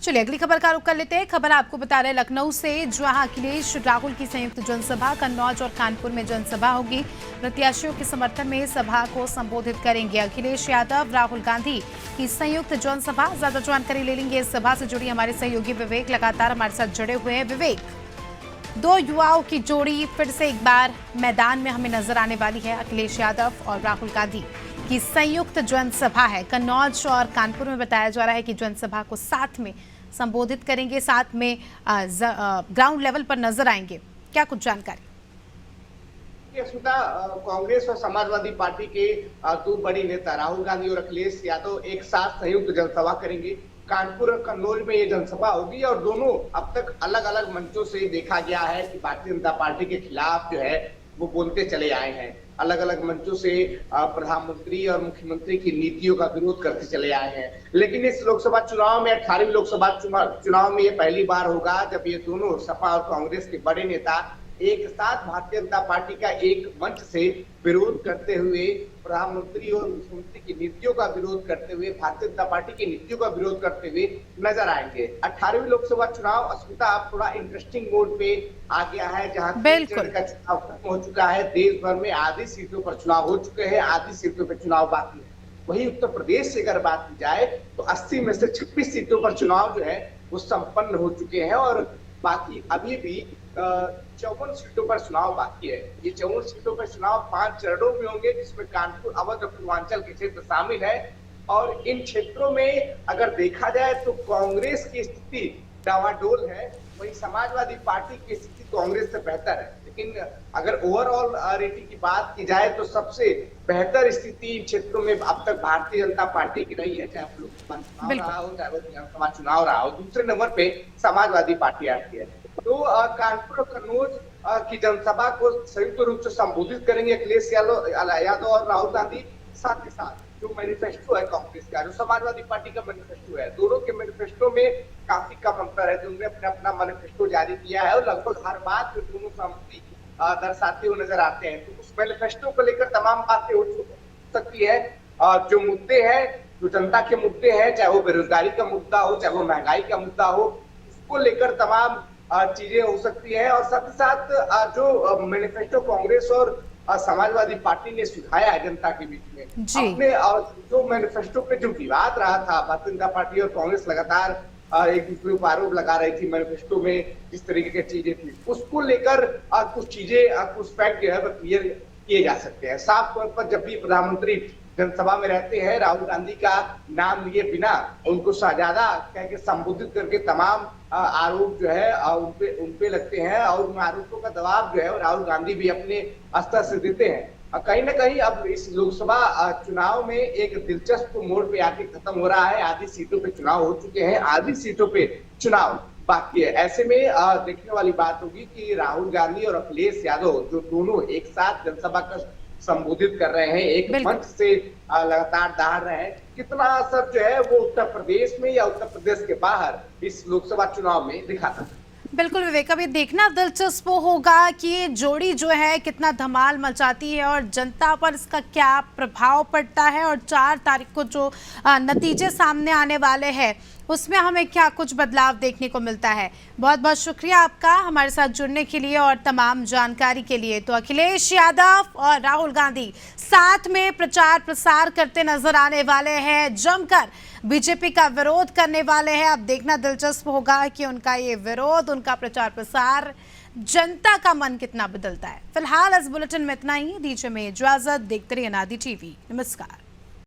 चलिए अगली खबर का रुख कर लेते हैं। खबर आपको बता रहे लखनऊ से, जहां अखिलेश राहुल की संयुक्त जनसभा, कन्नौज और कानपुर में जनसभा होगी। प्रत्याशियों के समर्थन में सभा को संबोधित करेंगे अखिलेश यादव। राहुल गांधी की संयुक्त जनसभा, ज्यादा जानकारी ले लेंगे इस सभा से जुड़ी हमारे सहयोगी विवेक लगातार हमारे साथ जुड़े हुए हैं। विवेक, दो युवाओं की जोड़ी फिर से एक बार मैदान में हमें नजर आने वाली है। अखिलेश यादव और राहुल गांधी की संयुक्त जनसभा है कन्नौज और कानपुर में। बताया जा रहा है कि जनसभा को साथ में संबोधित करेंगे, साथ में ग्राउंड लेवल पर नजर आएंगे। क्या कुछ जानकारी? कांग्रेस और समाजवादी पार्टी के दो बड़ी नेता राहुल गांधी और अखिलेश यादव एक साथ संयुक्त जनसभा करेंगे। कानपुर और कन्नौज में ये जनसभा होगी और दोनों अब तक अलग अलग मंचों से देखा गया है कि भारतीय जनता पार्टी के खिलाफ जो है वो बोलते चले आए हैं। अलग अलग मंचों से प्रधानमंत्री और मुख्यमंत्री की नीतियों का विरोध करते चले आए हैं। लेकिन इस लोकसभा चुनाव में 18वीं लोकसभा चुनाव में ये पहली बार होगा जब ये दोनों सपा और कांग्रेस के बड़े नेता एक साथ भारतीय जनता पार्टी का एक मंच से विरोध करते हुए, प्रधानमंत्री और मुख्यमंत्री की नीतियों का विरोध करते हुए, भारतीय जनता पार्टी की नीतियों का विरोध करते हुए नजर आएंगे। 18वीं लोकसभा चुनाव अस्मिता अब थोड़ा इंटरेस्टिंग मोड पे आ गया है, जहां चरण का चुनाव खत्म हो चुका है। देश भर में आधी सीटों पर चुनाव हो चुके हैं, आधी सीटों पर चुनाव बाकी है। वही उत्तर प्रदेश से अगर बात की जाए तो 80 में से 26 सीटों पर चुनाव जो है वो संपन्न हो चुके हैं और बाकी अभी भी 54 सीटों पर चुनाव बाकी है। ये 54 सीटों पर चुनाव 5 चरणों में होंगे, जिसमें कानपुर, अवध और पूर्वांचल के क्षेत्र शामिल है। और इन क्षेत्रों में अगर देखा जाए तो कांग्रेस की स्थिति डावाडोल है, वही समाजवादी पार्टी की स्थिति कांग्रेस से बेहतर है। लेकिन अगर ओवरऑल रेटिंग की बात की जाए तो सबसे बेहतर स्थिति इन क्षेत्रों में अब तक भारतीय जनता पार्टी की रही है, चाहे वो लोकसभा चुनाव रहा हो, चाहे वो विधानसभा चुनाव रहा हो। दूसरे नंबर पे समाजवादी पार्टी आती है। तो कानपुर और कन्नौज की जनसभा को संयुक्त रूप से संबोधित करेंगे अखिलेश यादव और राहुल गांधी। साथ ही साथ जो मैनिफेस्टो है कांग्रेस का, जो समाजवादी पार्टी का मैनिफेस्टो है, दोनों के मैनिफेस्टो में काफी कम अंतर है। दोनों ने अपना अपना मैनिफेस्टो जारी किया है और लगभग हर बात में दोनों सहमति दर्शाते हुए नजर आते हैं। तो उस मैनिफेस्टो को लेकर तमाम बातें हो सकती है। जो मुद्दे हैं, जो जनता के मुद्दे हैं, चाहे वो बेरोजगारी का मुद्दा हो, चाहे वो महंगाई का मुद्दा हो, उसको लेकर तमाम चीजें हो सकती है। और साथ ही साथ जो मैनिफेस्टो कांग्रेस और समाजवादी पार्टी ने सुझाया है जनता के बीच में, अपने जो मैनिफेस्टो पे जो विवाद रहा था, भारतीय जनता पार्टी और कांग्रेस लगातार एक दूसरे को आरोप लगा रही थी मैनिफेस्टो में जिस तरीके की चीजें थी, उसको लेकर कुछ चीजें, कुछ फैक्ट जो है वो क्लियर किए जा सकते हैं। साफ तौर पर जब भी प्रधानमंत्री जनसभा में रहते हैं, राहुल गांधी का नाम लिए बिना उनको शहजादा कह के संबोधित करके तमाम आरोप जो है उनपे लगते हैं और उन आरोपों का दबाव जो है राहुल गांधी भी अपने स्तर से देते हैं। कहीं ना कहीं अब इस लोकसभा चुनाव में एक दिलचस्प मोड़ पे आके खत्म हो रहा है। आधी सीटों पे चुनाव हो चुके हैं, आधी सीटों पे चुनाव बाकी है। ऐसे में देखने वाली बात होगी कि राहुल गांधी और अखिलेश यादव जो दोनों एक साथ जनसभा का संबोधित कर रहे हैं, एक मंच से लगातार दहाड़ रहे हैं, कितना असर जो है वो उत्तर प्रदेश में या उत्तर प्रदेश के बाहर इस लोकसभा चुनाव में दिखाता है। बिल्कुल विवेक, अभी देखना दिलचस्प होगा कि ये जोड़ी जो है कितना धमाल मचाती है और जनता पर इसका क्या प्रभाव पड़ता है और 4 तारीख को जो नतीजे सामने आने वाले हैं उसमें हमें क्या कुछ बदलाव देखने को मिलता है। बहुत बहुत शुक्रिया आपका हमारे साथ जुड़ने के लिए और तमाम जानकारी के लिए। तो अखिलेश यादव और राहुल गांधी साथ में प्रचार प्रसार करते नजर आने वाले हैं, जमकर बीजेपी का विरोध करने वाले हैं। अब देखना दिलचस्प होगा कि उनका ये विरोध, उनका प्रचार प्रसार जनता का मन कितना बदलता है। फिलहाल इस बुलेटिन में इतना ही। दीजिए में इजाजत, देखते रहिए अनादि टीवी। नमस्कार।